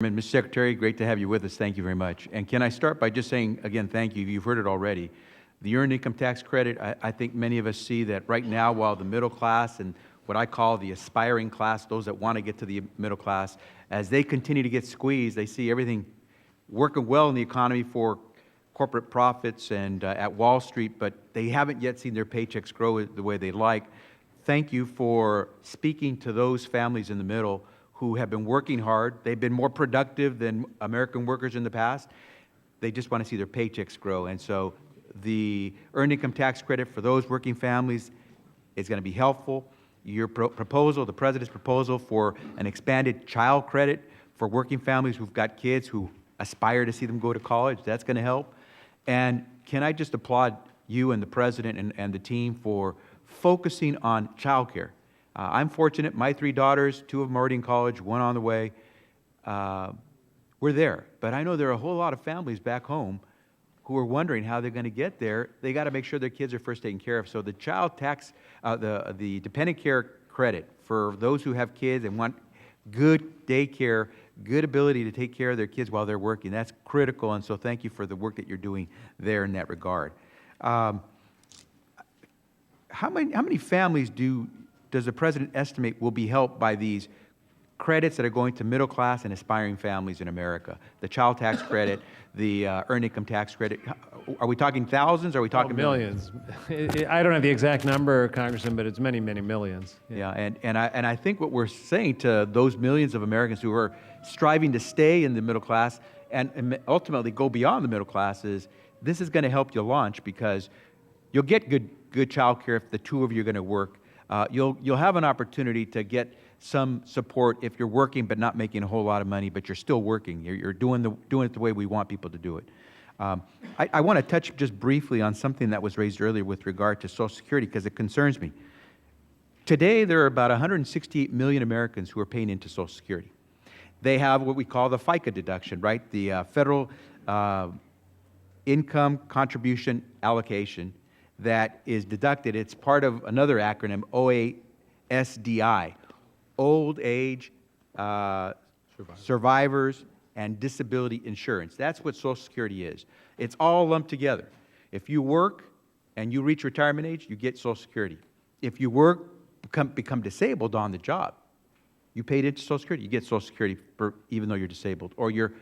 Mr. Secretary, great to have you with us. Thank you very much. And can I start by just saying, again, thank you. You've heard it already. The Earned Income Tax Credit, I think many of us see that right now, while the middle class and what I call the aspiring class, those that want to get to the middle class, as they continue to get squeezed, they see everything working well in the economy for corporate profits and at Wall Street, but they haven't yet seen their paychecks grow the way they'd like. Thank you for speaking to those families in the middle who have been working hard. They've been more productive than American workers in the past. They just want to see their paychecks grow. And so the Earned Income Tax Credit for those working families is going to be helpful. Your proposal, the President's proposal for an expanded child credit for working families who've got kids who aspire to see them go to college, that's going to help. And can I just applaud you and the President and the team for focusing on child care. I'm fortunate, my 3 daughters, 2 of them already in college, 1 on the way. We're there. But I know there are a whole lot of families back home who are wondering how they're going to get there. They got to make sure their kids are first taken care of. So the child tax, the dependent care credit for those who have kids and want good daycare, good ability to take care of their kids while they're working, that's critical. And so thank you for the work that you're doing there in that regard. How many families does the President estimate will be helped by these credits that are going to middle class and aspiring families in America? The child tax credit, the Earned Income Tax Credit. Are we talking thousands? Or are we talking millions? I don't have the exact number, Congressman, but it's many, many millions. Yeah, and I think what we're saying to those millions of Americans who are striving to stay in the middle class and ultimately go beyond the middle class is this is going to help you launch, because you'll get good child care if the 2 of you are going to work. You'll have an opportunity to get some support if you're working but not making a whole lot of money, but you're still working. You're doing it the way we want people to do it. I want to touch just briefly on something that was raised earlier with regard to Social Security, because it concerns me. Today, there are about 168 million Americans who are paying into Social Security. They have what we call the FICA deduction, right? The federal income contribution allocation that is deducted. It's part of another acronym, OASDI, Old Age Survivors and Disability Insurance. That's what Social Security is. It's all lumped together. If you work and you reach retirement age, you get Social Security. If you work, become disabled on the job, you paid into Social Security, you get Social Security even though you're disabled, or your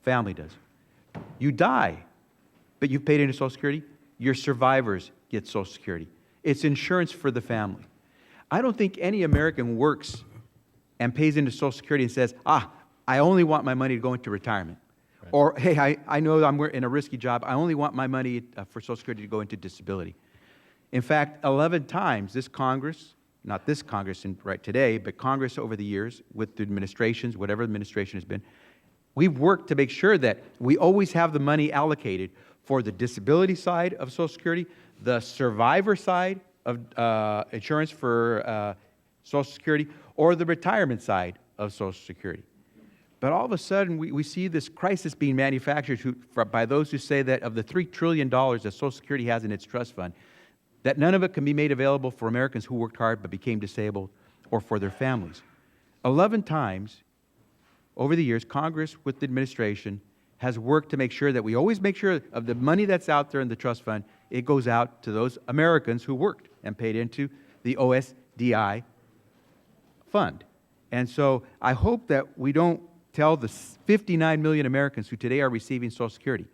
family does. You die, but you've paid into Social Security, your survivors get Social Security. It's insurance for the family. I don't think any American works and pays into Social Security and says, I only want my money to go into retirement. Right. Or, hey, I know I'm in a risky job. I only want my money for Social Security to go into disability. In fact, 11 times this Congress, not this Congress right today, but Congress over the years with the administrations, whatever administration has been, we've worked to make sure that we always have the money allocated for the disability side of Social Security, the survivor side of insurance for Social Security, or the retirement side of Social Security. But all of a sudden, we see this crisis being manufactured by those who say that of the $3 trillion that Social Security has in its trust fund, that none of it can be made available for Americans who worked hard but became disabled or for their families. 11 times over the years, Congress with the administration has worked to make sure that we always make sure of the money that's out there in the trust fund, it goes out to those Americans who worked and paid into the OSDI fund. And so I hope that we don't tell the 59 million Americans who today are receiving Social Security,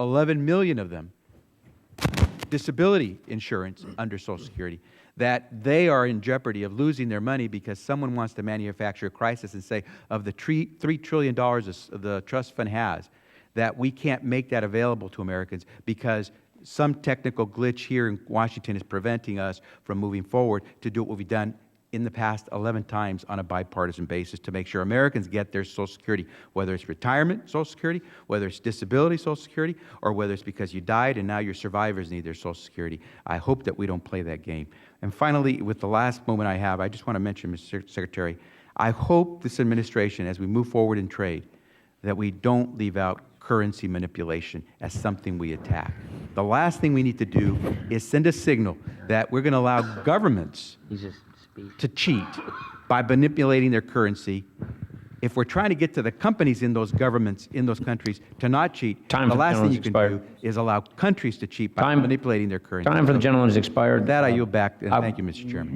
11 million of them, disability insurance under Social Security, that they are in jeopardy of losing their money because someone wants to manufacture a crisis and say, of the $3 trillion the trust fund has, that we can't make that available to Americans because some technical glitch here in Washington is preventing us from moving forward to do what we've done in the past 11 times on a bipartisan basis to make sure Americans get their Social Security, whether it's retirement Social Security, whether it's disability Social Security, or whether it's because you died and now your survivors need their Social Security. I hope that we don't play that game. And finally, with the last moment I have, I just want to mention, Mr. Secretary, I hope this administration, as we move forward in trade, that we don't leave out currency manipulation as something we attack. The last thing we need to do is send a signal that we're going to allow governments to cheat by manipulating their currency If we're trying to get to the companies in those governments, in those countries, to not cheat, Time the for the last thing gentleman's you can expired. do is allow countries to cheat by Time- manipulating their currency. Time for the gentleman has expired. With that, I yield back. I- Thank you, Mr. Chairman.